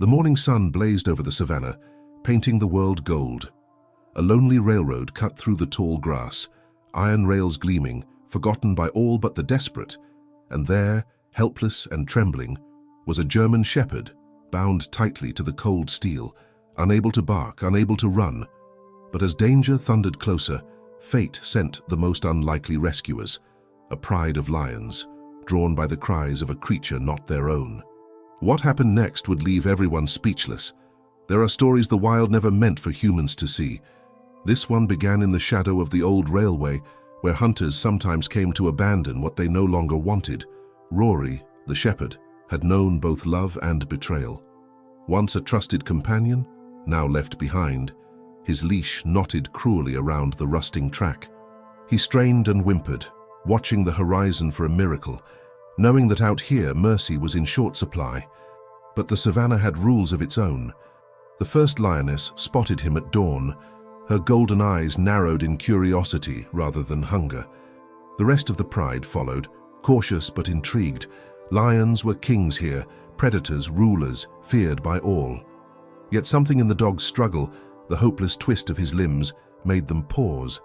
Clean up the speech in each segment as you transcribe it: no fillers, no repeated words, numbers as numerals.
The morning sun blazed over the savannah, painting the world gold. A lonely railroad cut through the tall grass, iron rails gleaming, forgotten by all but the desperate. And there, helpless and trembling, was a German shepherd, bound tightly to the cold steel, unable to bark, unable to run. But as danger thundered closer, fate sent the most unlikely rescuers, a pride of lions, drawn by the cries of a creature not their own. What happened next would leave everyone speechless. There are stories the wild never meant for humans to see. This one began in the shadow of the old railway, where hunters sometimes came to abandon what they no longer wanted. Rory, the shepherd, had known both love and betrayal. Once a trusted companion, now left behind, his leash knotted cruelly around the rusting track. He strained and whimpered, watching the horizon for a miracle, knowing that out here mercy was in short supply. But the savannah had rules of its own. The first lioness spotted him at dawn, her golden eyes narrowed in curiosity rather than hunger. The rest of the pride followed, cautious but intrigued. Lions were kings here, predators, rulers, feared by all. Yet something in the dog's struggle, the hopeless twist of his limbs, made them pause.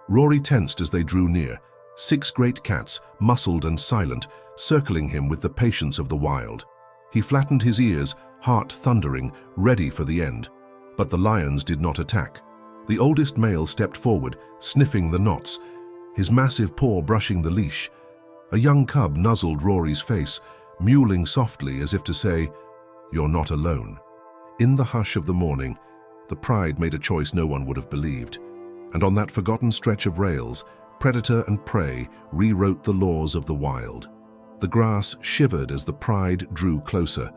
Rory tensed as they drew near, 6 great cats, muscled and silent, circling him with the patience of the wild. He flattened his ears, heart thundering, ready for the end. But the lions did not attack. The oldest male stepped forward, sniffing the knots, his massive paw brushing the leash. A young cub nuzzled Rory's face, mewling softly as if to say, "You're not alone." In the hush of the morning, the pride made a choice no one would have believed. And on that forgotten stretch of rails, predator and prey rewrote the laws of the wild. The grass shivered as the pride drew closer,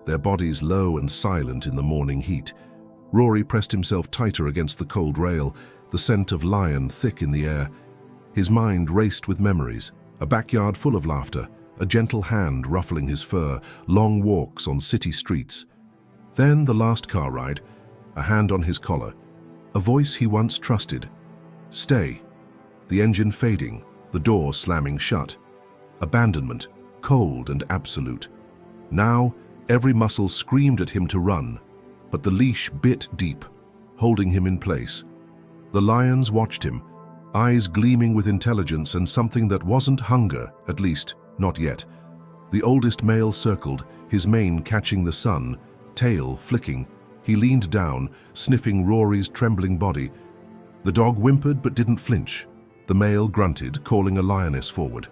their bodies low and silent in the morning heat. Rory pressed himself tighter against the cold rail, the scent of lion thick in the air. His mind raced with memories, a backyard full of laughter, a gentle hand ruffling his fur, long walks on city streets. Then the last car ride, a hand on his collar, a voice he once trusted. Stay. The engine fading, the door slamming shut. Abandonment, cold and absolute. Now, every muscle screamed at him to run, but the leash bit deep, holding him in place. The lions watched him, eyes gleaming with intelligence and something that wasn't hunger, at least, not yet. The oldest male circled, his mane catching the sun, tail flicking. He leaned down, sniffing Rory's trembling body. The dog whimpered but didn't flinch. The male grunted, calling a lioness forward.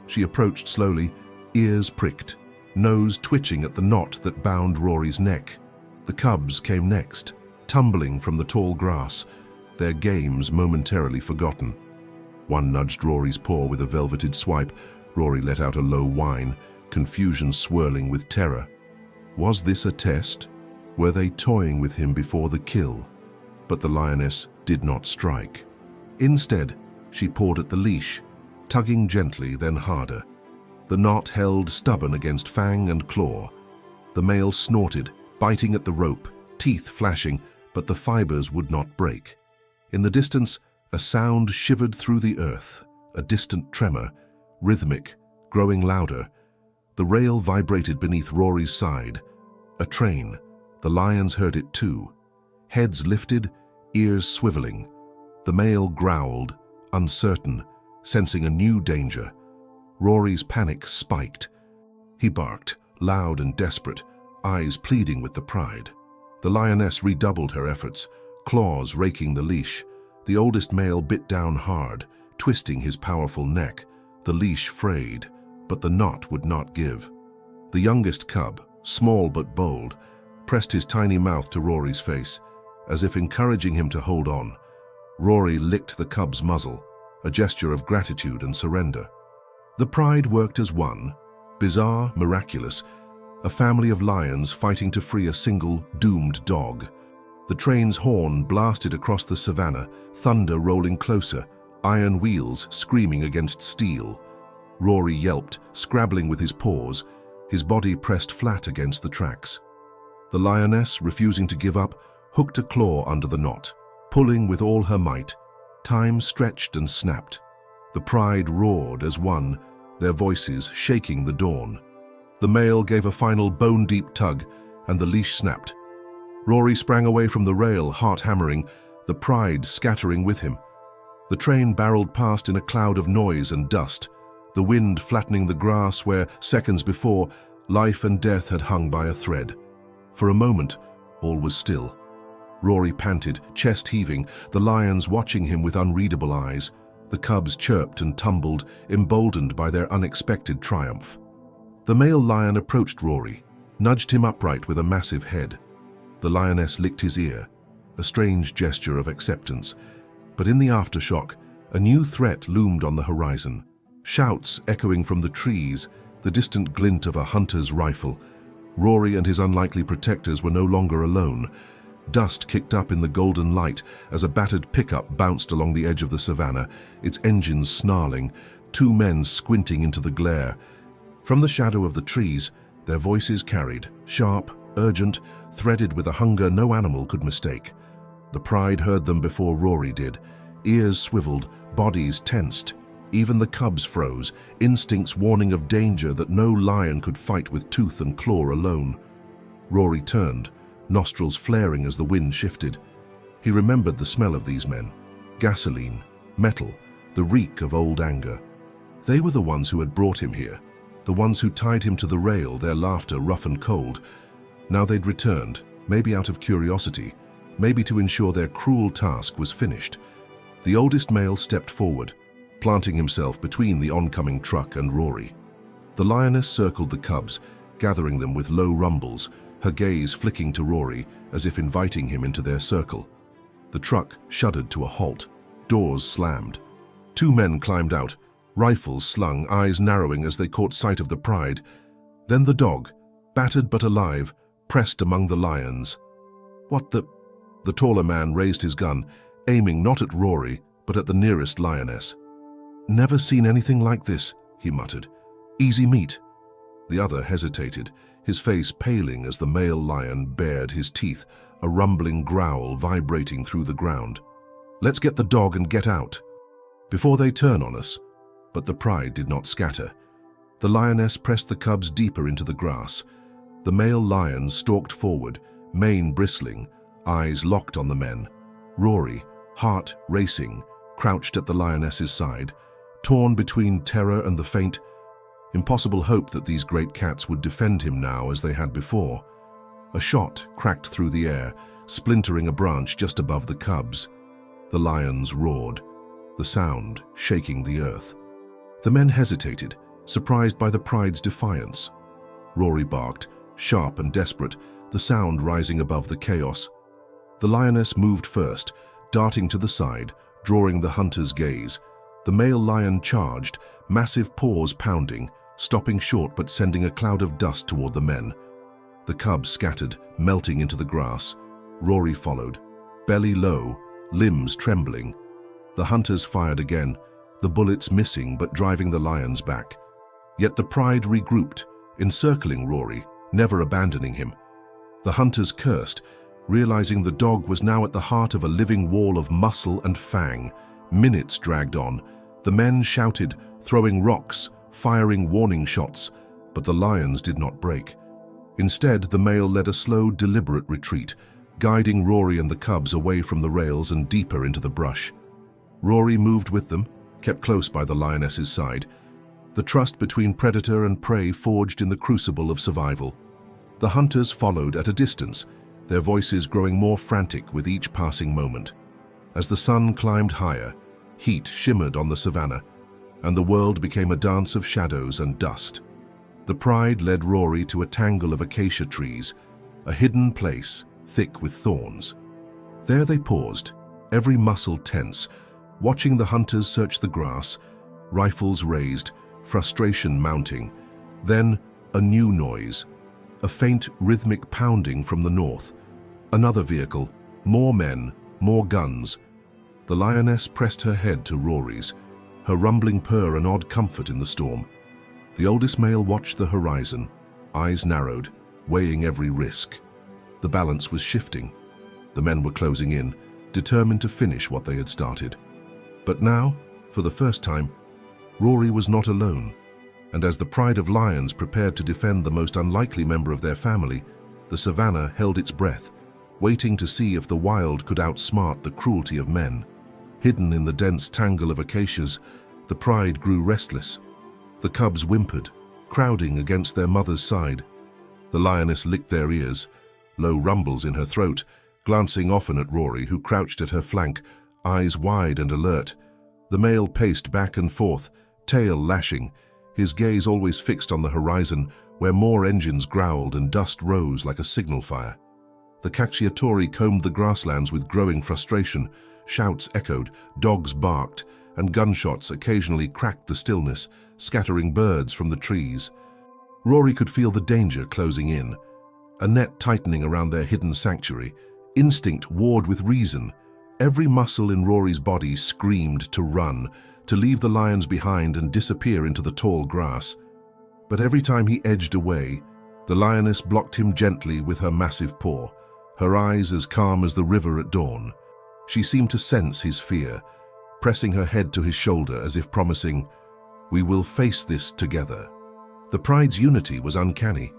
She approached slowly, ears pricked, nose twitching at the knot that bound Rory's neck. The cubs came next, tumbling from the tall grass, their games momentarily forgotten. One nudged Rory's paw with a velveted swipe. Rory let out a low whine, confusion swirling with terror. Was this a test? Were they toying with him before the kill? But the lioness did not strike. Instead, she pawed at the leash, tugging gently, then harder. The knot held stubborn against fang and claw. The male snorted, biting at the rope, teeth flashing, but the fibers would not break. In the distance, a sound shivered through the earth, a distant tremor, rhythmic, growing louder. The rail vibrated beneath Rory's side. A train. The lions heard it too. Heads lifted, ears swiveling. The male growled, uncertain, sensing a new danger. Rory's panic spiked. He barked, loud and desperate, eyes pleading with the pride. The lioness redoubled her efforts, claws raking the leash. The oldest male bit down hard, twisting his powerful neck. The leash frayed, but the knot would not give. The youngest cub, small but bold, pressed his tiny mouth to Rory's face, as if encouraging him to hold on. Rory licked the cub's muzzle, a gesture of gratitude and surrender. The pride worked as one, bizarre, miraculous, a family of lions fighting to free a single, doomed dog. The train's horn blasted across the savannah, thunder rolling closer, iron wheels screaming against steel. Rory yelped, scrabbling with his paws, his body pressed flat against the tracks. The lioness, refusing to give up, hooked a claw under the knot, pulling with all her might. Time stretched and snapped. The pride roared as one, their voices shaking the dawn. The male gave a final bone-deep tug, and the leash snapped. Rory sprang away from the rail, heart hammering, the pride scattering with him. The train barreled past in a cloud of noise and dust, the wind flattening the grass where, seconds before, life and death had hung by a thread. For a moment, all was still. Rory panted, chest heaving, the lions watching him with unreadable eyes. The cubs chirped and tumbled, emboldened by their unexpected triumph. The male lion approached Rory, nudged him upright with a massive head. The lioness licked his ear, a strange gesture of acceptance. But in the aftershock, a new threat loomed on the horizon. Shouts echoing from the trees, the distant glint of a hunter's rifle. Rory and his unlikely protectors were no longer alone. Dust kicked up in the golden light as a battered pickup bounced along the edge of the savannah, its engines snarling, two men squinting into the glare. From the shadow of the trees, their voices carried, sharp, urgent, threaded with a hunger no animal could mistake. The pride heard them before Rory did. Ears swiveled, bodies tensed. Even the cubs froze, instincts warning of danger that no lion could fight with tooth and claw alone. Rory turned, nostrils flaring as the wind shifted. He remembered the smell of these men. Gasoline, metal, the reek of old anger. They were the ones who had brought him here, the ones who tied him to the rail, their laughter rough and cold. Now they'd returned, maybe out of curiosity, maybe to ensure their cruel task was finished. The oldest male stepped forward, planting himself between the oncoming truck and Rory. The lioness circled the cubs, gathering them with low rumbles, her gaze flicking to Rory as if inviting him into their circle. The truck shuddered to a halt, doors slammed. Two men climbed out, rifles slung, eyes narrowing as they caught sight of the pride. Then the dog, battered but alive, pressed among the lions. "What the—" The taller man raised his gun, aiming not at Rory, but at the nearest lioness. "Never seen anything like this," he muttered. "Easy meat." The other hesitated, his face paling as the male lion bared his teeth, a rumbling growl vibrating through the ground. "Let's get the dog and get out before they turn on us." But the pride did not scatter. The lioness pressed the cubs deeper into the grass. The male lion stalked forward, mane bristling, eyes locked on the men. Rory, heart racing, crouched at the lioness's side, torn between terror and the faint, impossible hope that these great cats would defend him now as they had before. A shot cracked through the air, splintering a branch just above the cubs. The lions roared, the sound shaking the earth. The men hesitated, surprised by the pride's defiance. Rory barked, sharp and desperate, the sound rising above the chaos. The lioness moved first, darting to the side, drawing the hunter's gaze. The male lion charged, massive paws pounding, stopping short but sending a cloud of dust toward the men. The cubs scattered, melting into the grass. Rory followed, belly low, limbs trembling. The hunters fired again, the bullets missing but driving the lions back. Yet the pride regrouped, encircling Rory, never abandoning him. The hunters cursed, realizing the dog was now at the heart of a living wall of muscle and fang. Minutes dragged on. The men shouted, throwing rocks, firing warning shots, but the lions did not break. Instead, the male led a slow, deliberate retreat, guiding Rory and the cubs away from the rails and deeper into the brush. Rory moved with them, kept close by the lioness's side. The trust between predator and prey forged in the crucible of survival. The hunters followed at a distance, their voices growing more frantic with each passing moment. As the sun climbed higher, heat shimmered on the savannah, and the world became a dance of shadows and dust. The pride led Rory to a tangle of acacia trees, a hidden place thick with thorns. There they paused, every muscle tense, watching the hunters search the grass, rifles raised, frustration mounting. Then a new noise, a faint rhythmic pounding from the north. Another vehicle, more men, more guns. The lioness pressed her head to Rory's, her rumbling purr an odd comfort in the storm. The oldest male watched the horizon, eyes narrowed, weighing every risk. The balance was shifting. The men were closing in, determined to finish what they had started. But now, for the first time, Rory was not alone, and as the pride of lions prepared to defend the most unlikely member of their family, The savannah held its breath, waiting to see if the wild could outsmart the cruelty of men. Hidden in the dense tangle of acacias, the pride grew restless. The cubs whimpered, crowding against their mother's side. The lioness licked their ears, low rumbles in her throat, glancing often at Rory, who crouched at her flank, eyes wide and alert. The male paced back and forth, tail lashing, his gaze always fixed on the horizon, where more engines growled and dust rose like a signal fire. The cacciatore combed the grasslands with growing frustration. Shouts echoed, dogs barked, and gunshots occasionally cracked the stillness, scattering birds from the trees. Rory could feel the danger closing in, a net tightening around their hidden sanctuary. Instinct warred with reason. Every muscle in Rory's body screamed to run, to leave the lions behind and disappear into the tall grass. But every time he edged away, the lioness blocked him gently with her massive paw, her eyes as calm as the river at dawn. She seemed to sense his fear, pressing her head to his shoulder as if promising, "We will face this together." The pride's unity was uncanny.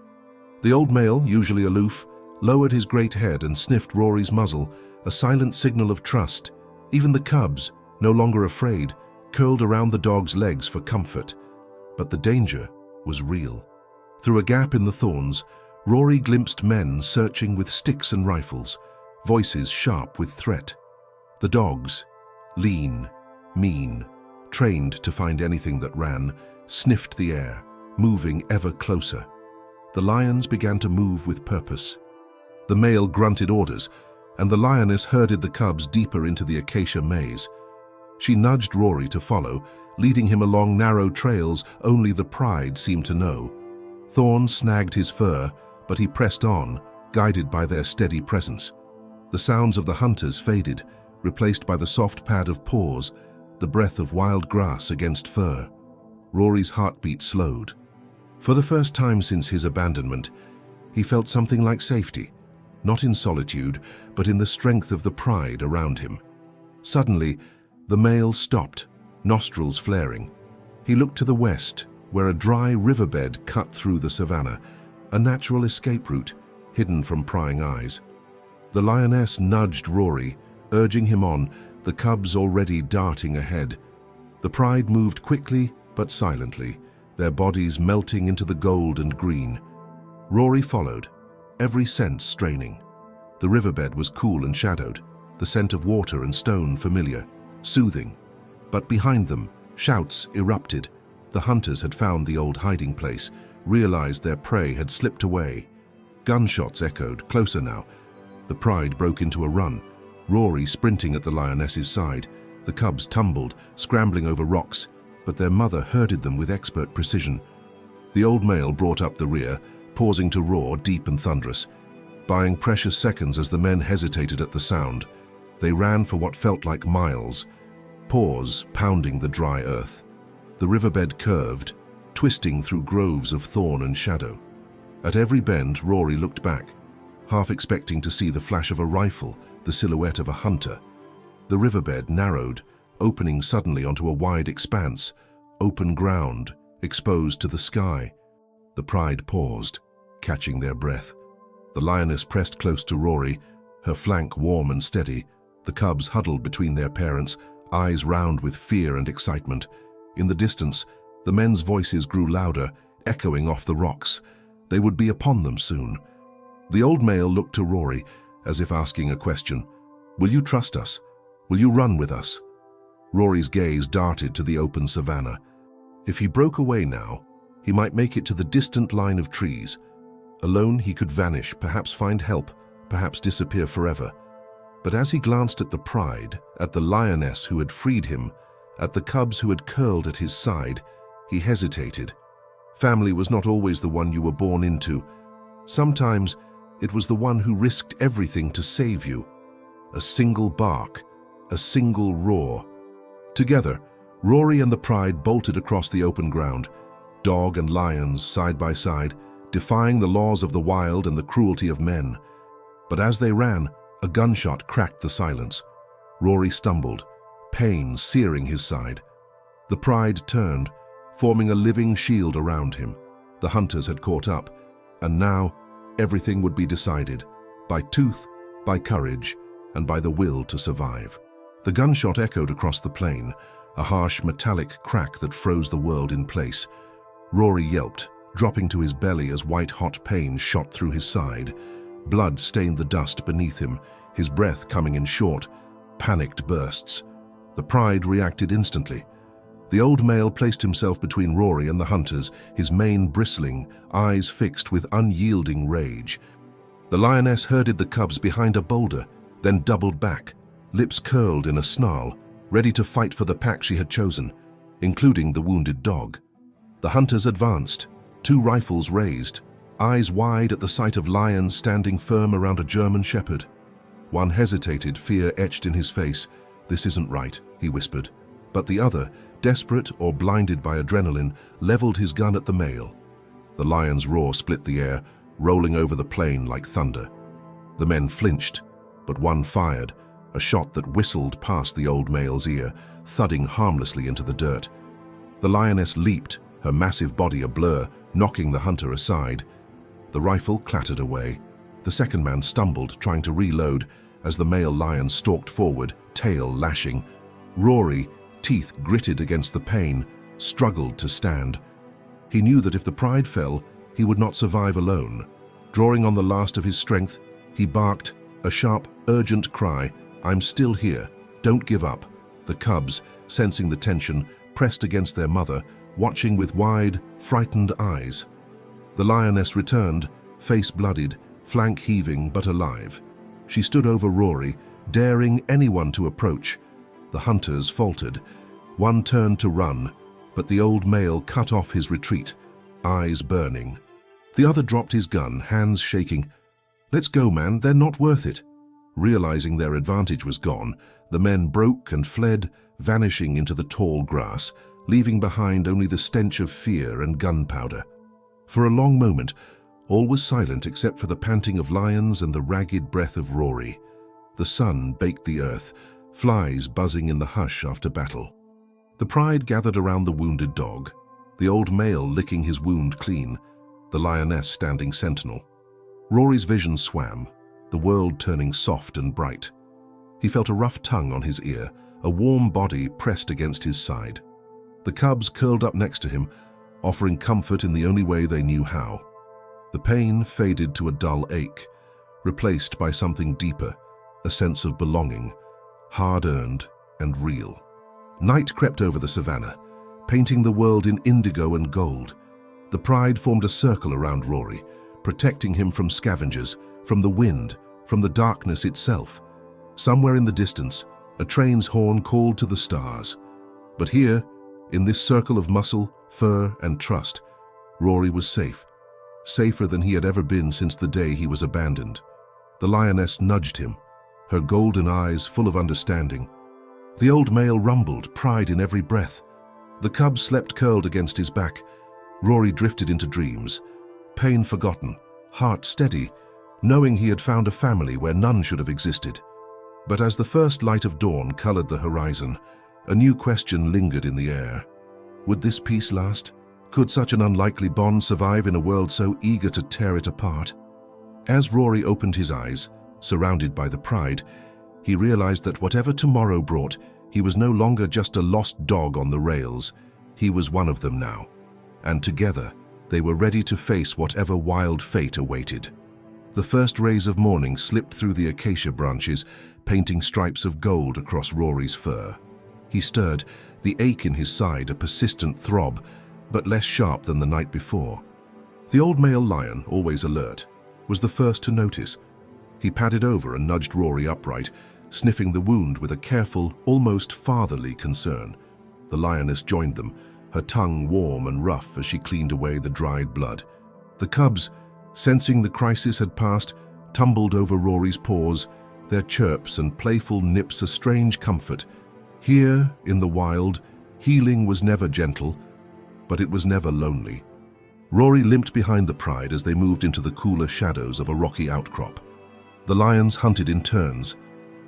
The old male, usually aloof, lowered his great head and sniffed Rory's muzzle, a silent signal of trust. Even the cubs, no longer afraid, curled around the dog's legs for comfort. But the danger was real. Through a gap in the thorns, Rory glimpsed men searching with sticks and rifles, voices sharp with threat. The dogs, lean, mean, trained to find anything that ran, sniffed the air, moving ever closer. The lions began to move with purpose. The male grunted orders, and the lioness herded the cubs deeper into the acacia maze. She nudged Rory to follow, leading him along narrow trails only the pride seemed to know. Thorns snagged his fur, but he pressed on, guided by their steady presence. The sounds of the hunters faded, replaced by the soft pad of paws, the breath of wild grass against fur. Rory's heartbeat slowed. For the first time since his abandonment, he felt something like safety, not in solitude, but in the strength of the pride around him. Suddenly, the male stopped, nostrils flaring. He looked to the west, where a dry riverbed cut through the savannah, a natural escape route, hidden from prying eyes. The lioness nudged Rory, urging him on, the cubs already darting ahead. The pride moved quickly but silently, their bodies melting into the gold and green. Rory followed, every sense straining. The riverbed was cool and shadowed, the scent of water and stone familiar, soothing. But behind them, shouts erupted. The hunters had found the old hiding place, realized their prey had slipped away. Gunshots echoed, closer now. The pride broke into a run, Rory sprinting at the lioness's side. The cubs tumbled, scrambling over rocks, but their mother herded them with expert precision. The old male brought up the rear, pausing to roar, deep and thunderous. Buying precious seconds as the men hesitated at the sound. They ran for what felt like miles, paws pounding the dry earth. The riverbed curved, twisting through groves of thorn and shadow. At every bend, Rory looked back, half expecting to see the flash of a rifle, the silhouette of a hunter. The riverbed narrowed, opening suddenly onto a wide expanse, open ground, exposed to the sky. The pride paused, catching their breath. The lioness pressed close to Rory, her flank warm and steady. The cubs huddled between their parents, eyes round with fear and excitement. In the distance, the men's voices grew louder, echoing off the rocks. They would be upon them soon. The old male looked to Rory, as if asking a question. "Will you trust us? Will you run with us?" Rory's gaze darted to the open savannah. If he broke away now, he might make it to the distant line of trees. Alone he could vanish, perhaps find help, perhaps disappear forever. But as he glanced at the pride, at the lioness who had freed him, at the cubs who had curled at his side, he hesitated. Family was not always the one you were born into. Sometimes it was the one who risked everything to save you. A single bark, a single roar. Together, Rory and the pride bolted across the open ground, dog and lions side by side, defying the laws of the wild and the cruelty of men. But as they ran, a gunshot cracked the silence. Rory stumbled, pain searing his side. The pride turned, forming a living shield around him. The hunters had caught up, and now, everything would be decided, by tooth, by courage, and by the will to survive. The gunshot echoed across the plain, a harsh metallic crack that froze the world in place. Rory yelped, dropping to his belly as white-hot pain shot through his side. Blood stained the dust beneath him, his breath coming in short, panicked bursts. The Pride reacted instantly. The old male placed himself between Rory and the hunters, his mane bristling, eyes fixed with unyielding rage. The lioness herded the cubs behind a boulder, then doubled back, lips curled in a snarl, ready to fight for the pack she had chosen, including the wounded dog. The hunters advanced, 2 rifles raised, eyes wide at the sight of lions standing firm around a German shepherd. One hesitated, fear etched in his face. "This isn't right," he whispered. But the other, desperate or blinded by adrenaline, leveled his gun at the male. The lion's roar split the air, rolling over the plain like thunder. The men flinched, but one fired, a shot that whistled past the old male's ear, thudding harmlessly into the dirt. The lioness leaped, her massive body a blur, knocking the hunter aside. The rifle clattered away. The second man stumbled, trying to reload, as the male lion stalked forward, tail lashing. Rory, teeth gritted against the pain, struggled to stand. He knew that if the Pride fell, he would not survive alone. Drawing on the last of his strength, he barked, a sharp, urgent cry, "I'm still here, don't give up." The cubs, sensing the tension, pressed against their mother, watching with wide, frightened eyes. The lioness returned, face bloodied, flank heaving but alive. She stood over Rory, daring anyone to approach. The hunters faltered. One turned to run, but the old male cut off his retreat, eyes burning. The other dropped his gun, hands shaking. "Let's go, man, they're not worth it." Realizing their advantage was gone, the men broke and fled, vanishing into the tall grass, leaving behind only the stench of fear and gunpowder. For a long moment, all was silent except for the panting of lions and the ragged breath of Rory. The sun baked the earth, flies buzzing in the hush after battle. The Pride gathered around the wounded dog, the old male licking his wound clean, the lioness standing sentinel. Rory's vision swam, the world turning soft and bright. He felt a rough tongue on his ear, a warm body pressed against his side. The cubs curled up next to him, offering comfort in the only way they knew how. The pain faded to a dull ache, replaced by something deeper, a sense of belonging, hard-earned and real. Night crept over the savannah, painting the world in indigo and gold. The Pride formed a circle around Rory, protecting him from scavengers, from the wind, from the darkness itself. Somewhere in the distance, a train's horn called to the stars. But here, in this circle of muscle, fur, and trust, Rory was safe, safer than he had ever been since the day he was abandoned. The lioness nudged him, her golden eyes full of understanding. The old male rumbled, pride in every breath. The cub slept curled against his back. Rory drifted into dreams, pain forgotten, heart steady, knowing he had found a family where none should have existed. But as the first light of dawn colored the horizon, a new question lingered in the air. Would this peace last? Could such an unlikely bond survive in a world so eager to tear it apart? As Rory opened his eyes, surrounded by the Pride, he realized that whatever tomorrow brought, he was no longer just a lost dog on the rails. He was one of them now, and together they were ready to face whatever wild fate awaited. The first rays of morning slipped through the acacia branches, painting stripes of gold across Rory's fur. He stirred, the ache in his side a persistent throb, but less sharp than the night before. The old male lion, always alert, was the first to notice. He padded over and nudged Rory upright, sniffing the wound with a careful, almost fatherly concern. The lioness joined them, her tongue warm and rough as she cleaned away the dried blood. The cubs, sensing the crisis had passed, tumbled over Rory's paws, their chirps and playful nips a strange comfort. Here, in the wild, healing was never gentle, but it was never lonely. Rory limped behind the Pride as they moved into the cooler shadows of a rocky outcrop. The lions hunted in turns,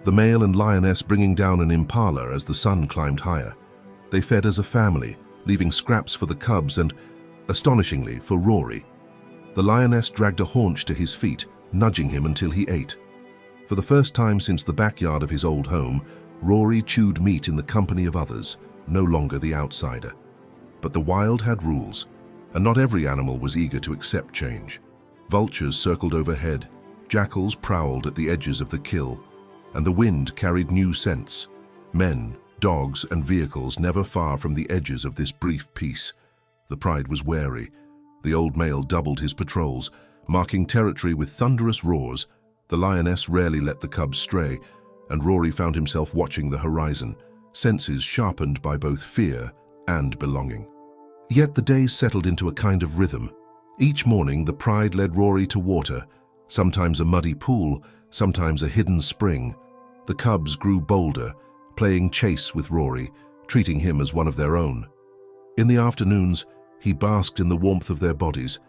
the male and lioness bringing down an impala as the sun climbed higher. They fed as a family, leaving scraps for the cubs and, astonishingly, for Rory. The lioness dragged a haunch to his feet, nudging him until he ate. For the first time since the backyard of his old home, Rory chewed meat in the company of others, no longer the outsider. But the wild had rules, and not every animal was eager to accept change. Vultures circled overhead, jackals prowled at the edges of the kill, and the wind carried new scents. Men, dogs, and vehicles never far from the edges of this brief peace. The pride was wary. The old male doubled his patrols, marking territory with thunderous roars. The lioness rarely let the cubs stray, and Rory found himself watching the horizon, senses sharpened by both fear and belonging. Yet the days settled into a kind of rhythm. Each morning the pride led Rory to water, sometimes a muddy pool, sometimes a hidden spring. The cubs grew bolder, playing chase with Rory, treating him as one of their own. In the afternoons, he basked in the warmth of their bodies,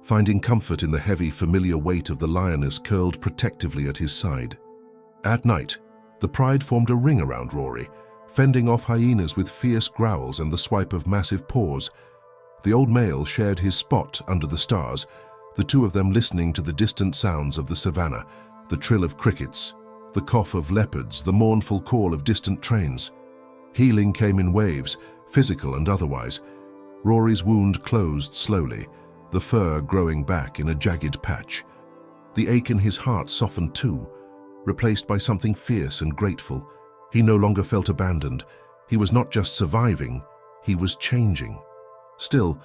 finding comfort in the heavy, familiar weight of the lioness curled protectively at his side. At night, the pride formed a ring around Rory, fending off hyenas with fierce growls and the swipe of massive paws. The old male shared his spot under the stars, the two of them listening to the distant sounds of the savannah, the trill of crickets, the cough of leopards, the mournful call of distant trains. Healing came in waves, physical and otherwise. Rory's wound closed slowly, the fur growing back in a jagged patch. The ache in his heart softened too, replaced by something fierce and grateful. He no longer felt abandoned. He was not just surviving, he was changing. Still,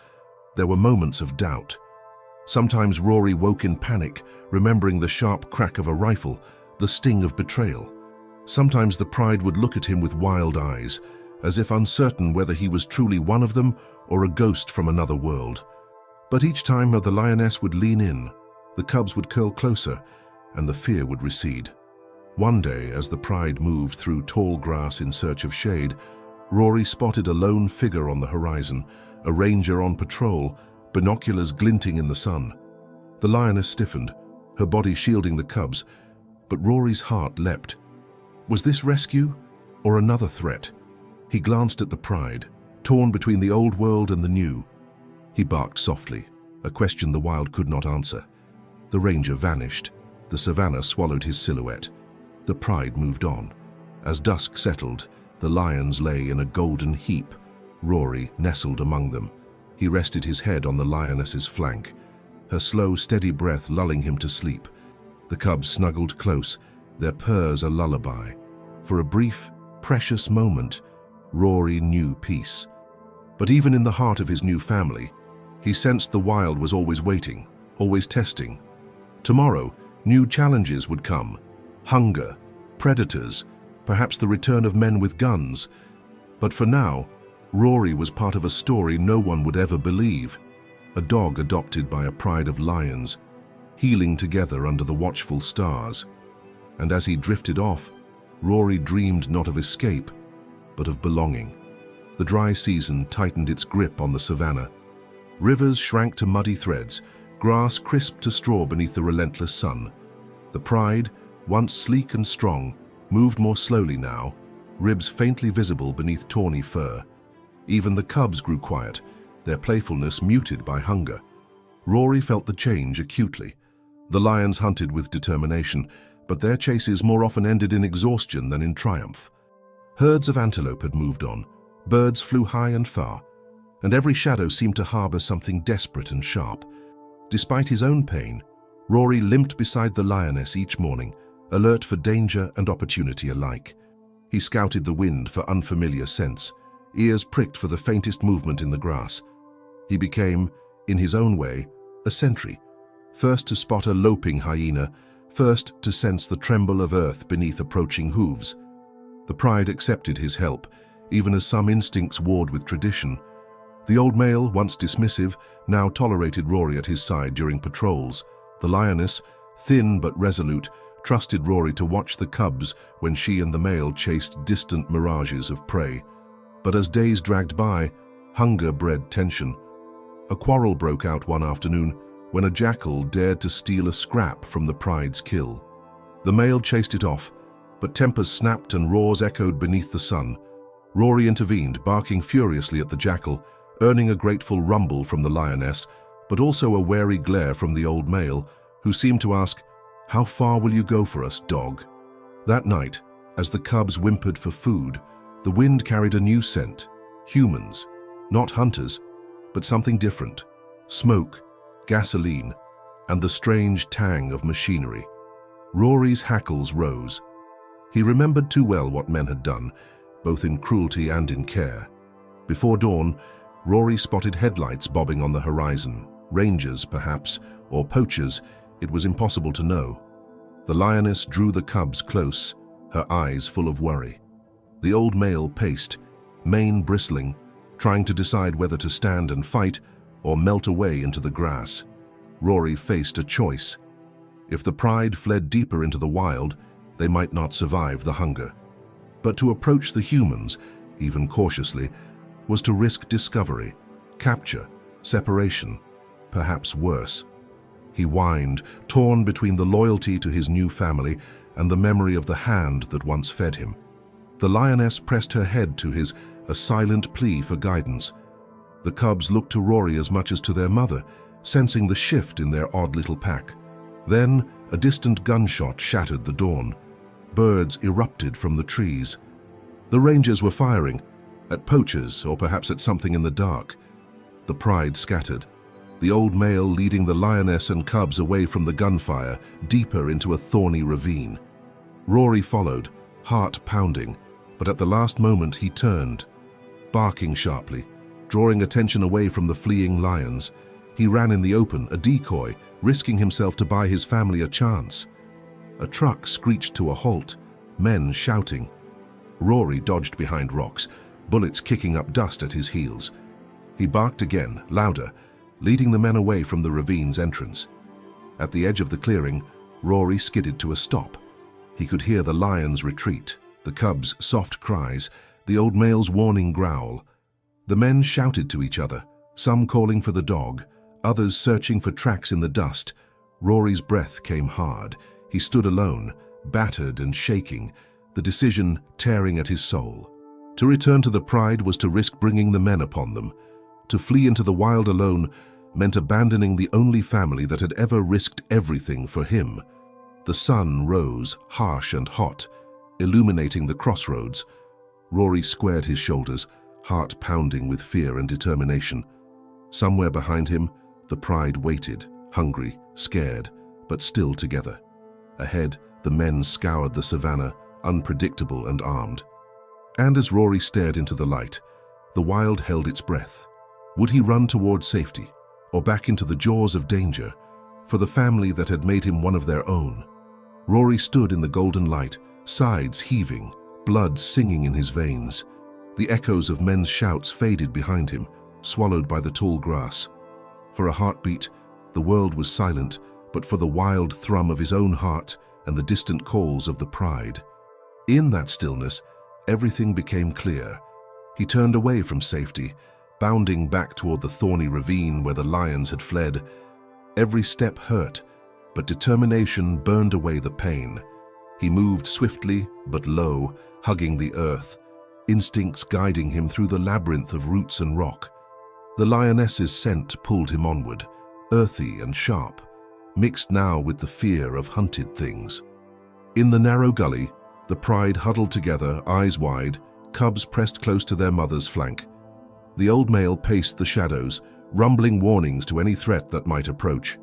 there were moments of doubt. Sometimes Rory woke in panic, remembering the sharp crack of a rifle, the sting of betrayal. Sometimes the pride would look at him with wild eyes, as if uncertain whether he was truly one of them or a ghost from another world. But each time the lioness would lean in, the cubs would curl closer, and the fear would recede. One day, as the pride moved through tall grass in search of shade, Rory spotted a lone figure on the horizon, a ranger on patrol, binoculars glinting in the sun. The lioness stiffened, her body shielding the cubs, but Rory's heart leapt. Was this rescue or another threat? He glanced at the pride, torn between the old world and the new. He barked softly, a question the wild could not answer. The ranger vanished. The savannah swallowed his silhouette. The pride moved on. As dusk settled, the lions lay in a golden heap. Rory nestled among them. He rested his head on the lioness's flank, her slow, steady breath lulling him to sleep. The cubs snuggled close, their purrs a lullaby. For a brief, precious moment, Rory knew peace. But even in the heart of his new family, he sensed the wild was always waiting, always testing. Tomorrow, new challenges would come. Hunger, predators, perhaps the return of men with guns. But for now, Rory was part of a story no one would ever believe. A dog adopted by a pride of lions, healing together under the watchful stars. And as he drifted off, Rory dreamed not of escape, but of belonging. The dry season tightened its grip on the savannah. Rivers shrank to muddy threads, grass crisped to straw beneath the relentless sun. The pride, once sleek and strong, moved more slowly now, ribs faintly visible beneath tawny fur. Even the cubs grew quiet, their playfulness muted by hunger. Rory felt the change acutely. The lions hunted with determination, but their chases more often ended in exhaustion than in triumph. Herds of antelope had moved on, birds flew high and far, and every shadow seemed to harbor something desperate and sharp. Despite his own pain, Rory limped beside the lioness each morning, alert for danger and opportunity alike. He scouted the wind for unfamiliar scents, ears pricked for the faintest movement in the grass. He became, in his own way, a sentry, first to spot a loping hyena, first to sense the tremble of earth beneath approaching hooves. The pride accepted his help, even as some instincts warred with tradition. The old male, once dismissive, now tolerated Rory at his side during patrols. The lioness, thin but resolute, trusted Rory to watch the cubs when she and the male chased distant mirages of prey. But as days dragged by, hunger bred tension. A quarrel broke out one afternoon when a jackal dared to steal a scrap from the pride's kill. The male chased it off, but tempers snapped and roars echoed beneath the sun. Rory intervened, barking furiously at the jackal, earning a grateful rumble from the lioness, but also a wary glare from the old male, who seemed to ask, "How far will you go for us, dog?" That night, as the cubs whimpered for food, the wind carried a new scent. Humans, not hunters, but something different. Smoke, gasoline, and the strange tang of machinery. Rory's hackles rose. He remembered too well what men had done, both in cruelty and in care. Before dawn, Rory spotted headlights bobbing on the horizon. Rangers, perhaps, or poachers, it was impossible to know. The lioness drew the cubs close, her eyes full of worry. The old male paced, mane bristling, trying to decide whether to stand and fight or melt away into the grass. Rory faced a choice. If the pride fled deeper into the wild, they might not survive the hunger. But to approach the humans, even cautiously, was to risk discovery, capture, separation, perhaps worse. He whined, torn between the loyalty to his new family and the memory of the hand that once fed him. The lioness pressed her head to his, a silent plea for guidance. The cubs looked to Rory as much as to their mother, sensing the shift in their odd little pack. Then, a distant gunshot shattered the dawn. Birds erupted from the trees. The rangers were firing, at poachers or perhaps at something in the dark. The pride scattered, the old male leading the lioness and cubs away from the gunfire, deeper into a thorny ravine. Rory followed, heart pounding, but at the last moment he turned. Barking sharply, drawing attention away from the fleeing lions, he ran in the open, a decoy, risking himself to buy his family a chance. A truck screeched to a halt, men shouting. Rory dodged behind rocks, bullets kicking up dust at his heels. He barked again, louder, leading the men away from the ravine's entrance. At the edge of the clearing, Rory skidded to a stop. He could hear the lions retreat, the cubs' soft cries, the old male's warning growl. The men shouted to each other, some calling for the dog, others searching for tracks in the dust. Rory's breath came hard. He stood alone, battered and shaking, the decision tearing at his soul. To return to the pride was to risk bringing the men upon them. To flee into the wild alone meant abandoning the only family that had ever risked everything for him. The sun rose, harsh and hot, illuminating the crossroads. Rory squared his shoulders, heart pounding with fear and determination. Somewhere behind him, the pride waited, hungry, scared, but still together. Ahead, the men scoured the savannah, unpredictable and armed. And as Rory stared into the light, the wild held its breath. Would he run toward safety, or back into the jaws of danger, for the family that had made him one of their own? Rory stood in the golden light, sides heaving, blood singing in his veins. The echoes of men's shouts faded behind him, swallowed by the tall grass. For a heartbeat, the world was silent, but for the wild thrum of his own heart and the distant calls of the pride. In that stillness, everything became clear. He turned away from safety, bounding back toward the thorny ravine where the lions had fled. Every step hurt, but determination burned away the pain. He moved swiftly but low, hugging the earth, instincts guiding him through the labyrinth of roots and rock. The lioness's scent pulled him onward, earthy and sharp, mixed now with the fear of hunted things. In the narrow gully, the pride huddled together, eyes wide, cubs pressed close to their mother's flank. The old male paced the shadows, rumbling warnings to any threat that might approach.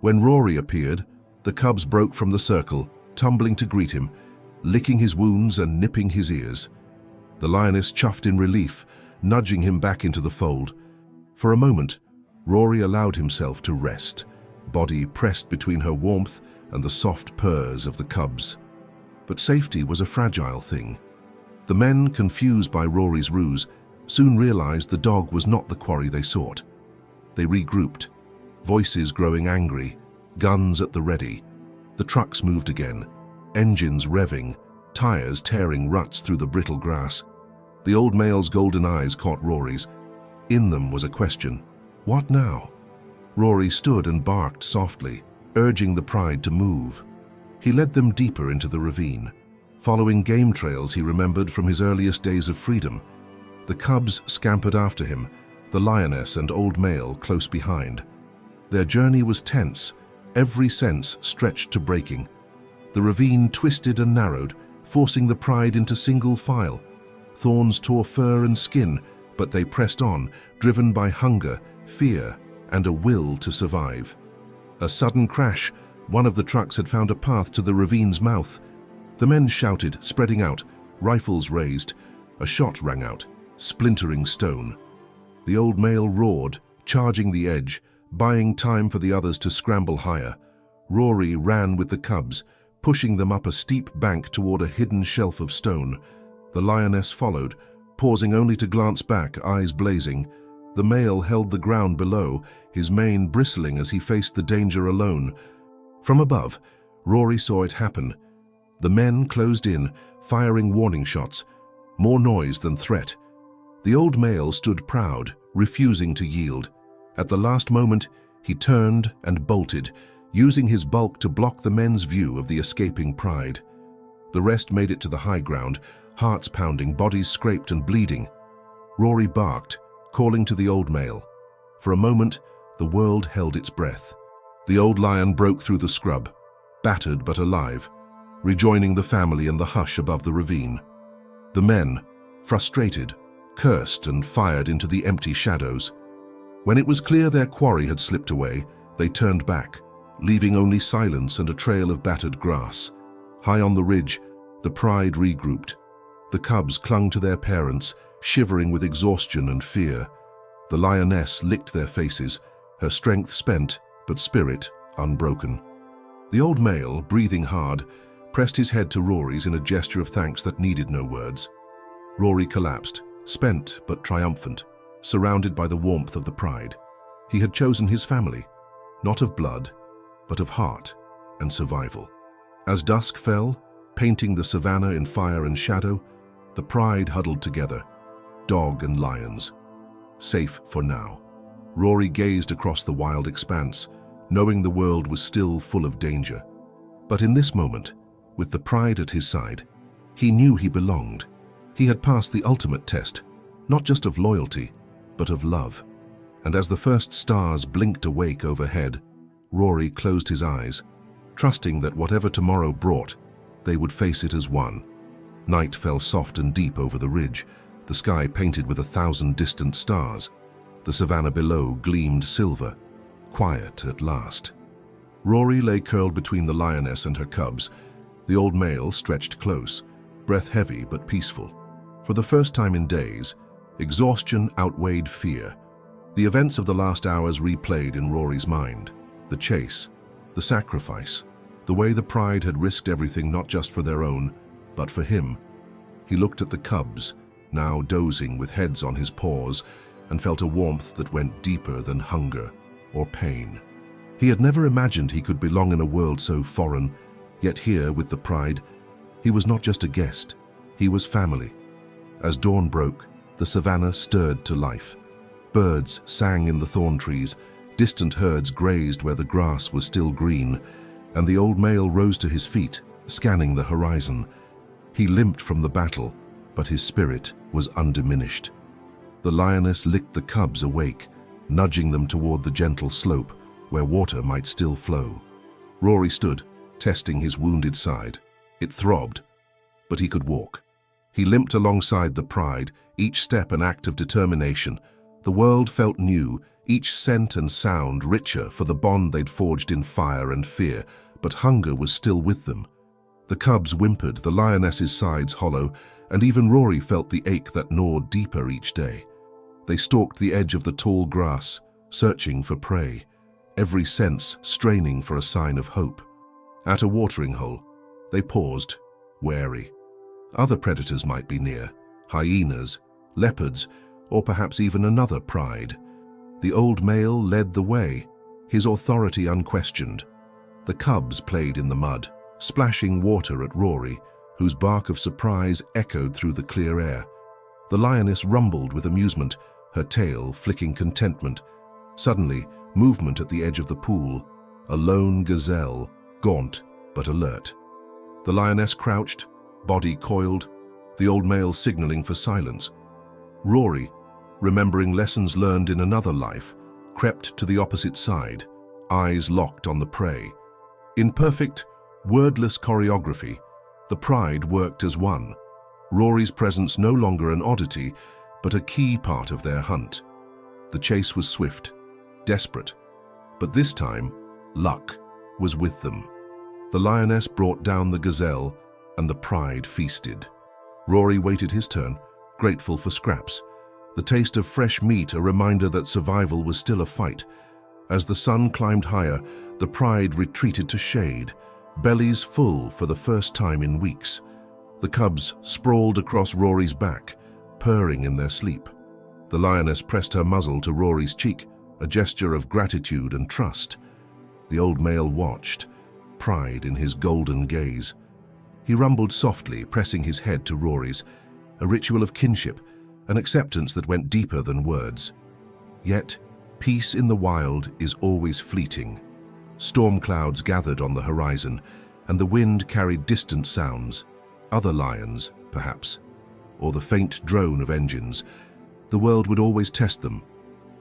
When Rory appeared, the cubs broke from the circle, tumbling to greet him, licking his wounds and nipping his ears. The lioness chuffed in relief, nudging him back into the fold. For a moment, Rory allowed himself to rest, body pressed between her warmth and the soft purrs of the cubs. But safety was a fragile thing. The men, confused by Rory's ruse, soon realized the dog was not the quarry they sought. They regrouped, voices growing angry, guns at the ready. The trucks moved again, engines revving, tires tearing ruts through the brittle grass. The old male's golden eyes caught Rory's. In them was a question. What now? Rory stood and barked softly, urging the pride to move. He led them deeper into the ravine, following game trails he remembered from his earliest days of freedom. The cubs scampered after him, the lioness and old male close behind. Their journey was tense, every sense stretched to breaking. The ravine twisted and narrowed, forcing the pride into single file. Thorns tore fur and skin, but they pressed on, driven by hunger, fear, and a will to survive. A sudden crash. One of the trucks had found a path to the ravine's mouth. The men shouted, spreading out, rifles raised. A shot rang out, splintering stone. The old male roared, charging the edge, buying time for the others to scramble higher. Rory ran with the cubs, pushing them up a steep bank toward a hidden shelf of stone. The lioness followed, pausing only to glance back, eyes blazing. The male held the ground below, his mane bristling as he faced the danger alone. From above, Rory saw it happen. The men closed in, firing warning shots. More noise than threat. The old male stood proud, refusing to yield. At the last moment, he turned and bolted, using his bulk to block the men's view of the escaping pride. The rest made it to the high ground, hearts pounding, bodies scraped and bleeding. Rory barked, calling to the old male. For a moment, the world held its breath. The old lion broke through the scrub, battered but alive, rejoining the family in the hush above the ravine. The men, frustrated, cursed and fired into the empty shadows. When it was clear their quarry had slipped away, they turned back, leaving only silence and a trail of battered grass. High on the ridge, the pride regrouped. The cubs clung to their parents, shivering with exhaustion and fear. The lioness licked their faces, her strength spent, but spirit unbroken. The old male, breathing hard, pressed his head to Rory's in a gesture of thanks that needed no words. Rory collapsed, spent but triumphant, surrounded by the warmth of the pride. He had chosen his family, not of blood, but of heart and survival. As dusk fell, painting the savannah in fire and shadow, the pride huddled together, dog and lions. Safe for now. Rory gazed across the wild expanse, knowing the world was still full of danger. But in this moment, with the pride at his side, he knew he belonged. He had passed the ultimate test, not just of loyalty, but of love. And as the first stars blinked awake overhead, Rory closed his eyes, trusting that whatever tomorrow brought, they would face it as one. Night fell soft and deep over the ridge, the sky painted with 1,000 distant stars. The savannah below gleamed silver, quiet at last. Rory lay curled between the lioness and her cubs. The old male stretched close, breath heavy but peaceful. For the first time in days, exhaustion outweighed fear. The events of the last hours replayed in Rory's mind. The chase, the sacrifice, the way the pride had risked everything not just for their own, but for him. He looked at the cubs, now dozing with heads on his paws, and felt a warmth that went deeper than hunger or pain. He had never imagined he could belong in a world so foreign, yet here, with the pride, he was not just a guest, he was family. As dawn broke, the savannah stirred to life. Birds sang in the thorn trees, distant herds grazed where the grass was still green, and the old male rose to his feet, scanning the horizon. He limped from the battle, but his spirit was undiminished. The lioness licked the cubs awake, nudging them toward the gentle slope, where water might still flow. Rory stood, testing his wounded side. It throbbed, but he could walk. He limped alongside the pride, each step an act of determination. The world felt new, each scent and sound richer for the bond they'd forged in fire and fear, but hunger was still with them. The cubs whimpered, the lioness's sides hollow, and even Rory felt the ache that gnawed deeper each day. They stalked the edge of the tall grass, searching for prey, every sense straining for a sign of hope. At a watering hole, they paused, wary. Other predators might be near, hyenas, leopards, or perhaps even another pride. The old male led the way, his authority unquestioned. The cubs played in the mud, splashing water at Rory, whose bark of surprise echoed through the clear air. The lioness rumbled with amusement, her tail flicking contentment. Suddenly, movement at the edge of the pool, a lone gazelle, gaunt but alert. The lioness crouched, body coiled, the old male signaling for silence. Rory, remembering lessons learned in another life, crept to the opposite side, eyes locked on the prey. In perfect, wordless choreography, the pride worked as one. Rory's presence no longer an oddity, but a key part of their hunt. The chase was swift, desperate, but this time, luck was with them. The lioness brought down the gazelle, and the pride feasted. Rory waited his turn, grateful for scraps. The taste of fresh meat a reminder that survival was still a fight. As the sun climbed higher, the pride retreated to shade, bellies full for the first time in weeks. The cubs sprawled across Rory's back, purring in their sleep. The lioness pressed her muzzle to Rory's cheek, a gesture of gratitude and trust. The old male watched, pride in his golden gaze. He rumbled softly, pressing his head to Rory's, a ritual of kinship, an acceptance that went deeper than words. Yet, peace in the wild is always fleeting. Storm clouds gathered on the horizon, and the wind carried distant sounds. Other lions, perhaps, or the faint drone of engines. The world would always test them,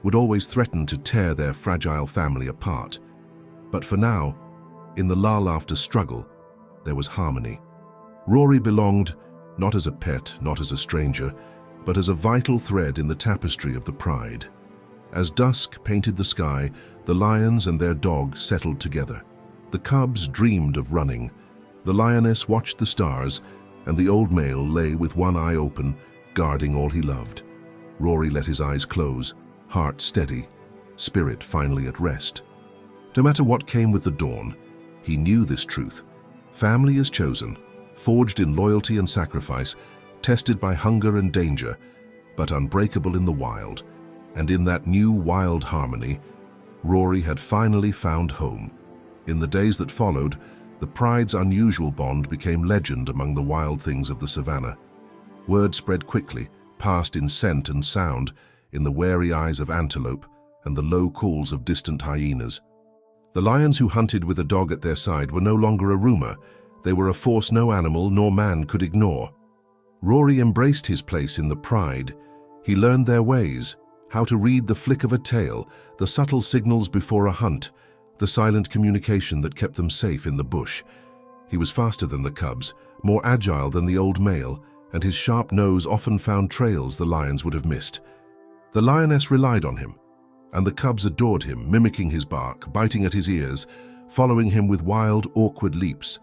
would always threaten to tear their fragile family apart. But for now, in the lull after struggle, there was harmony. Rory belonged, not as a pet, not as a stranger, but as a vital thread in the tapestry of the pride. As dusk painted the sky, the lions and their dog settled together. The cubs dreamed of running. The lioness watched the stars, and the old male lay with one eye open, guarding all he loved. Rory let his eyes close, heart steady, spirit finally at rest. No matter what came with the dawn, he knew this truth. Family is chosen, forged in loyalty and sacrifice, tested by hunger and danger, but unbreakable in the wild. And in that new wild harmony, Rory had finally found home. In the days that followed, the pride's unusual bond became legend among the wild things of the savannah. Word spread quickly, passed in scent and sound, in the wary eyes of antelope and the low calls of distant hyenas. The lions who hunted with a dog at their side were no longer a rumor. They were a force no animal nor man could ignore. Rory embraced his place in the pride. He learned their ways, how to read the flick of a tail, the subtle signals before a hunt, the silent communication that kept them safe in the bush. He was faster than the cubs, more agile than the old male, and his sharp nose often found trails the lions would have missed. The lioness relied on him, and the cubs adored him, mimicking his bark, biting at his ears, following him with wild, awkward leaps.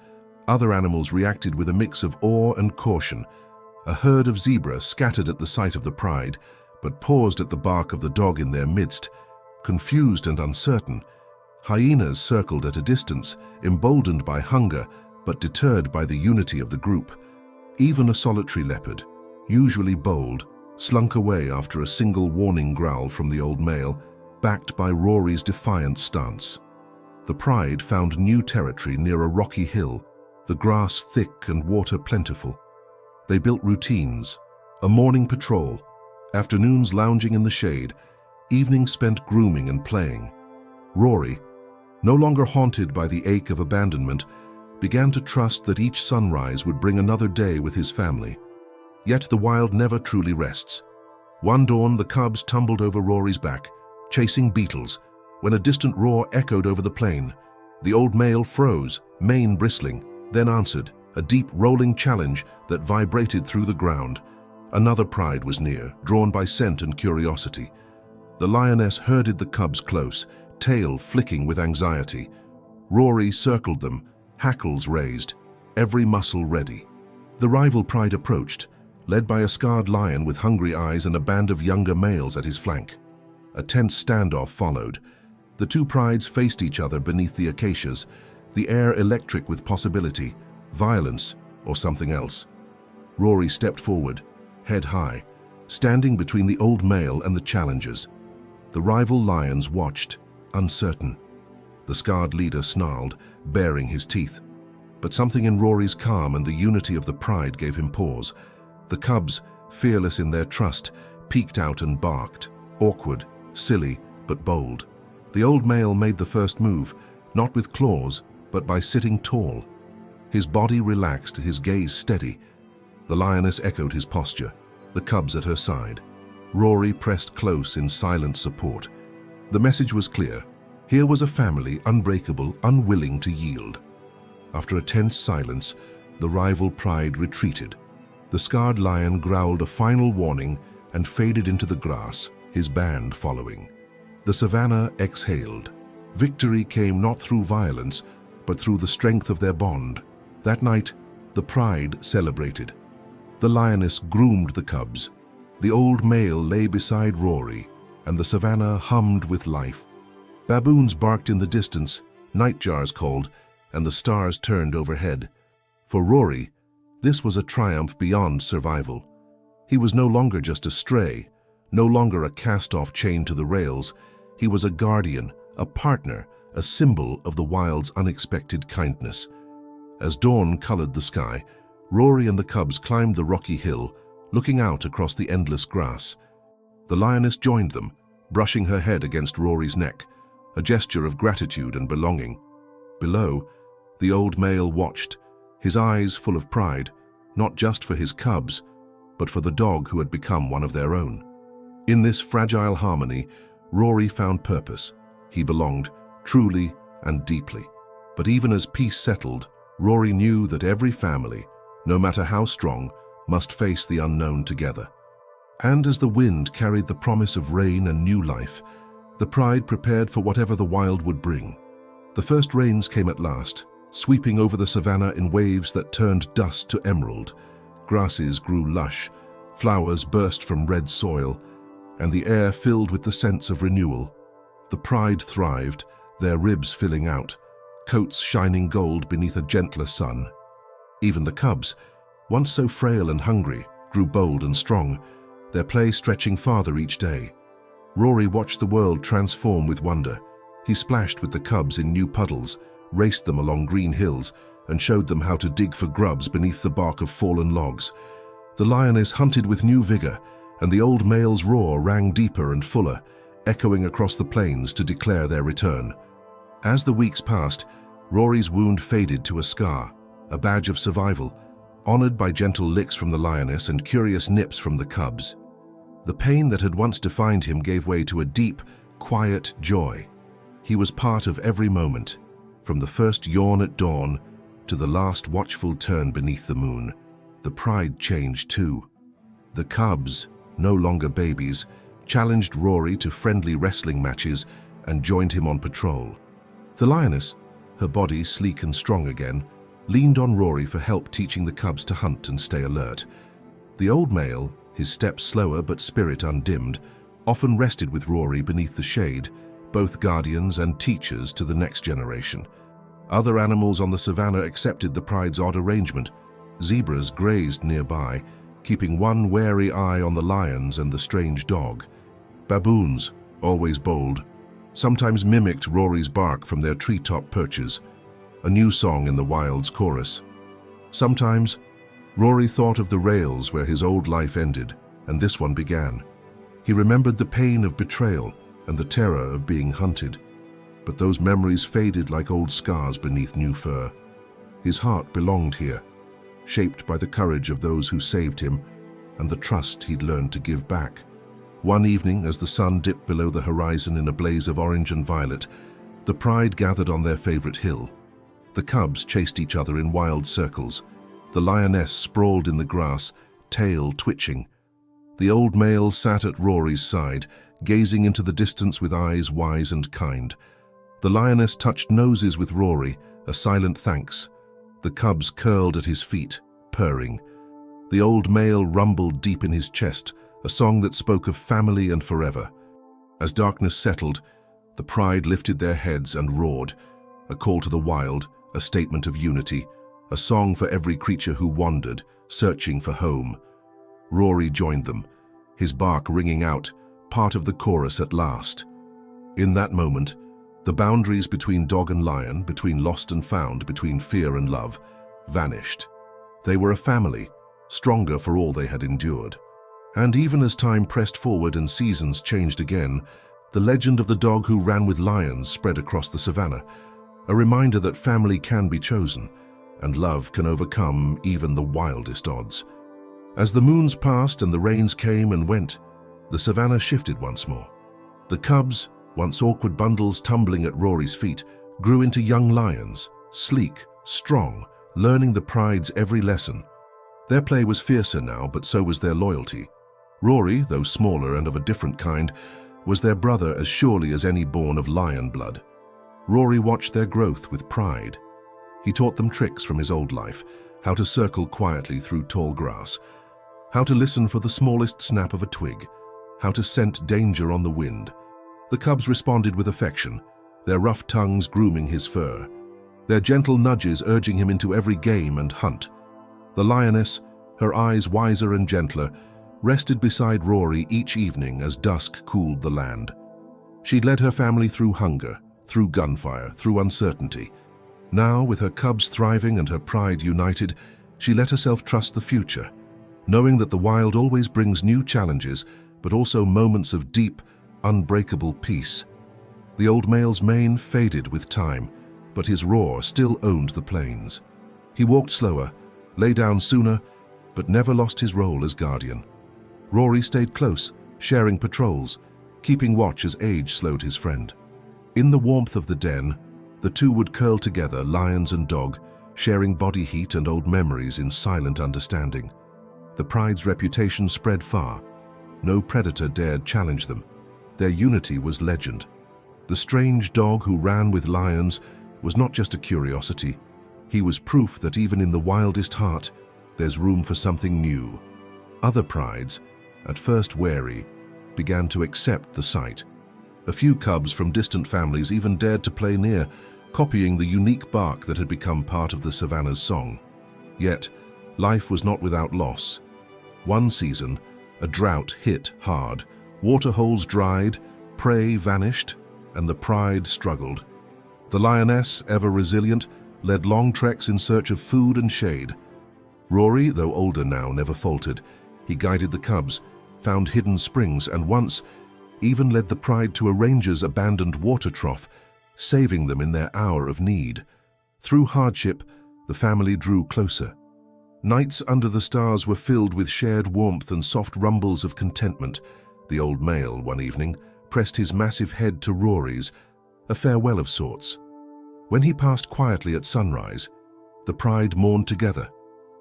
Other animals reacted with a mix of awe and caution. A herd of zebra scattered at the sight of the pride, but paused at the bark of the dog in their midst, confused and uncertain. Hyenas circled at a distance, emboldened by hunger, but deterred by the unity of the group. Even a solitary leopard, usually bold, slunk away after a single warning growl from the old male, backed by Rory's defiant stance. The pride found new territory near a rocky hill, the grass thick and water plentiful. They built routines, a morning patrol, afternoons lounging in the shade, evenings spent grooming and playing. Rory, no longer haunted by the ache of abandonment, began to trust that each sunrise would bring another day with his family. Yet the wild never truly rests. One dawn, the cubs tumbled over Rory's back, chasing beetles, when a distant roar echoed over the plain. The old male froze, mane bristling, then answered, a deep rolling challenge that vibrated through the ground. Another pride was near, drawn by scent and curiosity. The lioness herded the cubs close, tail flicking with anxiety. Rory circled them, hackles raised, every muscle ready. The rival pride approached, led by a scarred lion with hungry eyes and a band of younger males at his flank. A tense standoff followed. The two prides faced each other beneath the acacias, the air electric with possibility, violence, or something else. Rory stepped forward, head high, standing between the old male and the challengers. The rival lions watched, uncertain. The scarred leader snarled, baring his teeth. But something in Rory's calm and the unity of the pride gave him pause. The cubs, fearless in their trust, peeked out and barked, awkward, silly, but bold. The old male made the first move, not with claws, but by sitting tall. His body relaxed, his gaze steady. The lioness echoed his posture, the cubs at her side. Rory pressed close in silent support. The message was clear. Here was a family unbreakable, unwilling to yield. After a tense silence, the rival pride retreated. The scarred lion growled a final warning and faded into the grass, his band following. The savannah exhaled. Victory came not through violence, but through the strength of their bond. That night, the pride celebrated. The lioness groomed the cubs. The old male lay beside Rory, and the savannah hummed with life. Baboons barked in the distance, nightjars called, and the stars turned overhead. For Rory, this was a triumph beyond survival. He was no longer just a stray, no longer a cast-off chained to the rails. He was a guardian, a partner, a symbol of the wild's unexpected kindness. As dawn colored the sky, Rory and the cubs climbed the rocky hill, looking out across the endless grass. The lioness joined them, brushing her head against Rory's neck, a gesture of gratitude and belonging. Below, the old male watched, his eyes full of pride, not just for his cubs, but for the dog who had become one of their own. In this fragile harmony, Rory found purpose. He belonged, truly and deeply. But even as peace settled, Rory knew that every family, no matter how strong, must face the unknown together. And as the wind carried the promise of rain and new life, the pride prepared for whatever the wild would bring. The first rains came at last, sweeping over the savannah in waves that turned dust to emerald. Grasses grew lush, flowers burst from red soil, and the air filled with the sense of renewal. The pride thrived, their ribs filling out, coats shining gold beneath a gentler sun. Even the cubs, once so frail and hungry, grew bold and strong, their play stretching farther each day. Rory watched the world transform with wonder. He splashed with the cubs in new puddles, raced them along green hills, and showed them how to dig for grubs beneath the bark of fallen logs. The lioness hunted with new vigor, and the old male's roar rang deeper and fuller, echoing across the plains to declare their return. As the weeks passed, Rory's wound faded to a scar, a badge of survival, honored by gentle licks from the lioness and curious nips from the cubs. The pain that had once defined him gave way to a deep, quiet joy. He was part of every moment, from the first yawn at dawn to the last watchful turn beneath the moon. The pride changed too. The cubs, no longer babies, challenged Rory to friendly wrestling matches and joined him on patrol. The lioness, her body sleek and strong again, leaned on Rory for help teaching the cubs to hunt and stay alert. The old male, his steps slower but spirit undimmed, often rested with Rory beneath the shade, both guardians and teachers to the next generation. Other animals on the savannah accepted the pride's odd arrangement. Zebras grazed nearby, keeping one wary eye on the lions and the strange dog. Baboons, always bold, sometimes mimicked Rory's bark from their treetop perches, a new song in the wild's chorus. Sometimes, Rory thought of the rails where his old life ended, and this one began. He remembered the pain of betrayal and the terror of being hunted, but those memories faded like old scars beneath new fur. His heart belonged here, shaped by the courage of those who saved him and the trust he'd learned to give back. One evening, as the sun dipped below the horizon in a blaze of orange and violet, the pride gathered on their favorite hill. The cubs chased each other in wild circles. The lioness sprawled in the grass, tail twitching. The old male sat at Rory's side, gazing into the distance with eyes wise and kind. The lioness touched noses with Rory, a silent thanks. The cubs curled at his feet, purring. The old male rumbled deep in his chest, a song that spoke of family and forever. As darkness settled, the pride lifted their heads and roared, a call to the wild, a statement of unity, a song for every creature who wandered, searching for home. Rory joined them, his bark ringing out, part of the chorus at last. In that moment, the boundaries between dog and lion, between lost and found, between fear and love, vanished. They were a family, stronger for all they had endured. And even as time pressed forward and seasons changed again, the legend of the dog who ran with lions spread across the savannah, a reminder that family can be chosen, and love can overcome even the wildest odds. As the moons passed and the rains came and went, the savannah shifted once more. The cubs, once awkward bundles tumbling at Rory's feet, grew into young lions, sleek, strong, learning the pride's every lesson. Their play was fiercer now, but so was their loyalty. Rory, though smaller and of a different kind, was their brother as surely as any born of lion blood. Rory watched their growth with pride. He taught them tricks from his old life, how to circle quietly through tall grass, how to listen for the smallest snap of a twig, how to scent danger on the wind. The cubs responded with affection, their rough tongues grooming his fur, their gentle nudges urging him into every game and hunt. The lioness, her eyes wiser and gentler, rested beside Rory each evening as dusk cooled the land. She'd led her family through hunger, through gunfire, through uncertainty. Now, with her cubs thriving and her pride united, she let herself trust the future, knowing that the wild always brings new challenges, but also moments of deep, unbreakable peace. The old male's mane faded with time, but his roar still owned the plains. He walked slower, lay down sooner, but never lost his role as guardian. Rory stayed close, sharing patrols, keeping watch as age slowed his friend. In the warmth of the den, the two would curl together, lions and dog, sharing body heat and old memories in silent understanding. The pride's reputation spread far. No predator dared challenge them. Their unity was legend. The strange dog who ran with lions was not just a curiosity. He was proof that even in the wildest heart, there's room for something new. Other prides, at first wary, began to accept the sight. A few cubs from distant families even dared to play near, copying the unique bark that had become part of the savannah's song. Yet, life was not without loss. One season, a drought hit hard. Waterholes dried, prey vanished, and the pride struggled. The lioness, ever resilient, led long treks in search of food and shade. Rory, though older now, never faltered. He guided the cubs, found hidden springs, and once even led the pride to a ranger's abandoned water trough, saving them in their hour of need. Through hardship, the family drew closer. Nights under the stars were filled with shared warmth and soft rumbles of contentment. The old male, one evening, pressed his massive head to Rory's, a farewell of sorts. When he passed quietly at sunrise, the pride mourned together,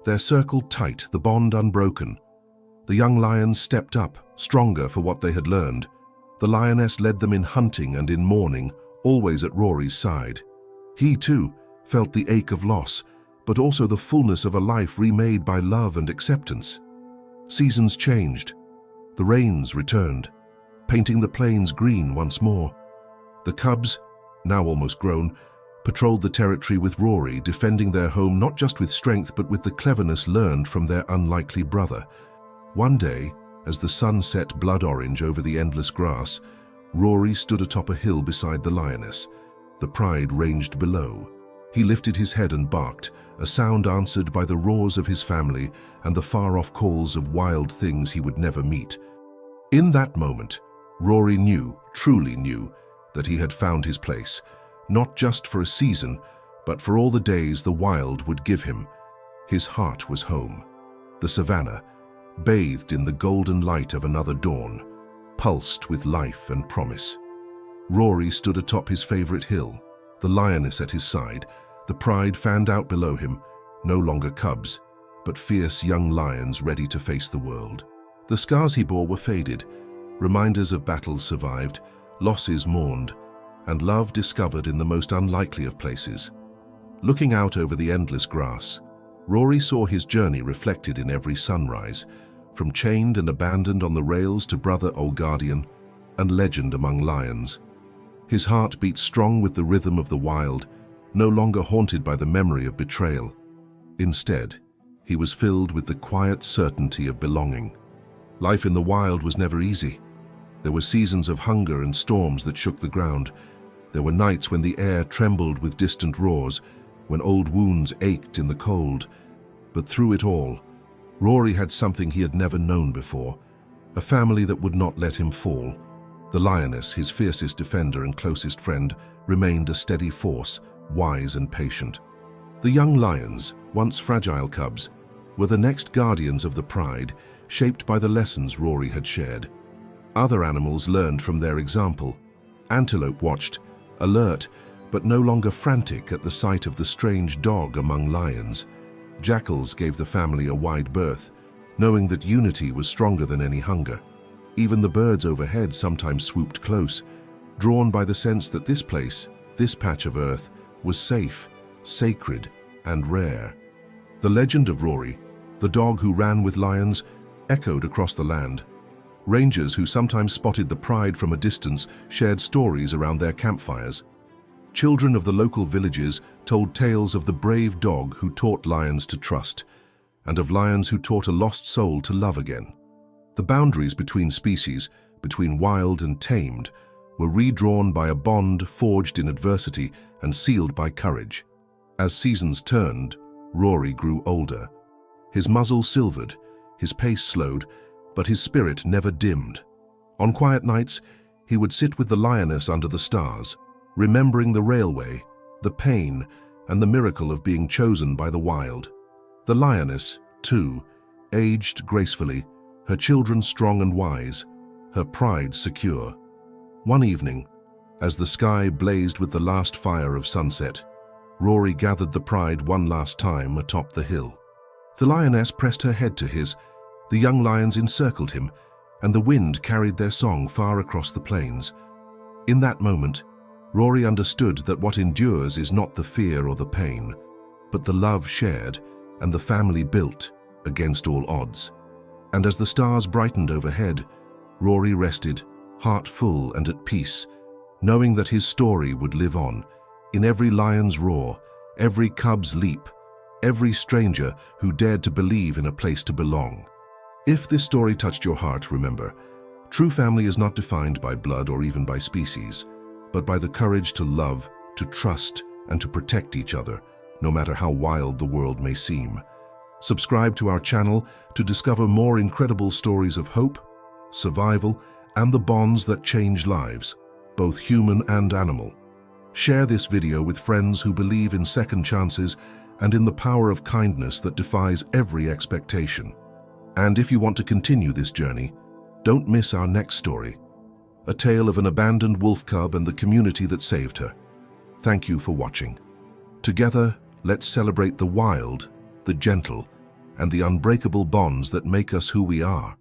their circle tight, the bond unbroken. The young lions stepped up, stronger for what they had learned. The lioness led them in hunting and in mourning, always at Rory's side. He, too, felt the ache of loss, but also the fullness of a life remade by love and acceptance. Seasons changed. The rains returned, painting the plains green once more. The cubs, now almost grown, patrolled the territory with Rory, defending their home not just with strength but with the cleverness learned from their unlikely brother. One day, as the sun set blood orange over the endless grass, Rory stood atop a hill beside the lioness. The pride ranged below. He lifted his head and barked, a sound answered by the roars of his family and the far-off calls of wild things he would never meet. In that moment, Rory knew, truly knew, that he had found his place, not just for a season, but for all the days the wild would give him. His heart was home. The savannah, bathed in the golden light of another dawn, pulsed with life and promise. Rory stood atop his favorite hill, the lioness at his side, the pride fanned out below him, no longer cubs, but fierce young lions ready to face the world. The scars he bore were faded, reminders of battles survived, losses mourned, and love discovered in the most unlikely of places. Looking out over the endless grass, Rory saw his journey reflected in every sunrise, from chained and abandoned on the rails to brother or guardian, and legend among lions. His heart beat strong with the rhythm of the wild, no longer haunted by the memory of betrayal. Instead, he was filled with the quiet certainty of belonging. Life in the wild was never easy. There were seasons of hunger and storms that shook the ground. There were nights when the air trembled with distant roars, when old wounds ached in the cold. But through it all, Rory had something he had never known before, a family that would not let him fall. The lioness, his fiercest defender and closest friend, remained a steady force, wise and patient. The young lions, once fragile cubs, were the next guardians of the pride, shaped by the lessons Rory had shared. Other animals learned from their example. Antelope watched, alert, but no longer frantic at the sight of the strange dog among lions. Jackals gave the family a wide berth, knowing that unity was stronger than any hunger. Even the birds overhead sometimes swooped close, drawn by the sense that this place, this patch of earth, was safe, sacred, and rare. The legend of Rory, the dog who ran with lions, echoed across the land. Rangers who sometimes spotted the pride from a distance shared stories around their campfires. Children of the local villages told tales of the brave dog who taught lions to trust, and of lions who taught a lost soul to love again. The boundaries between species, between wild and tamed, were redrawn by a bond forged in adversity and sealed by courage. As seasons turned, Rory grew older. His muzzle silvered, his pace slowed, but his spirit never dimmed. On quiet nights, he would sit with the lioness under the stars, remembering the railway, the pain, and the miracle of being chosen by the wild. The lioness, too, aged gracefully, her children strong and wise, her pride secure. One evening, as the sky blazed with the last fire of sunset, Rory gathered the pride one last time atop the hill. The lioness pressed her head to his, the young lions encircled him, and the wind carried their song far across the plains. In that moment, Rory understood that what endures is not the fear or the pain, but the love shared and the family built against all odds. And as the stars brightened overhead, Rory rested, heart full and at peace, knowing that his story would live on, in every lion's roar, every cub's leap, every stranger who dared to believe in a place to belong. If this story touched your heart, remember, true family is not defined by blood or even by species, but by the courage to love, to trust, and to protect each other, no matter how wild the world may seem. Subscribe to our channel to discover more incredible stories of hope, survival, and the bonds that change lives, both human and animal. Share this video with friends who believe in second chances and in the power of kindness that defies every expectation. And if you want to continue this journey, don't miss our next story, a tale of an abandoned wolf cub and the community that saved her. Thank you for watching. Together, let's celebrate the wild, the gentle, and the unbreakable bonds that make us who we are.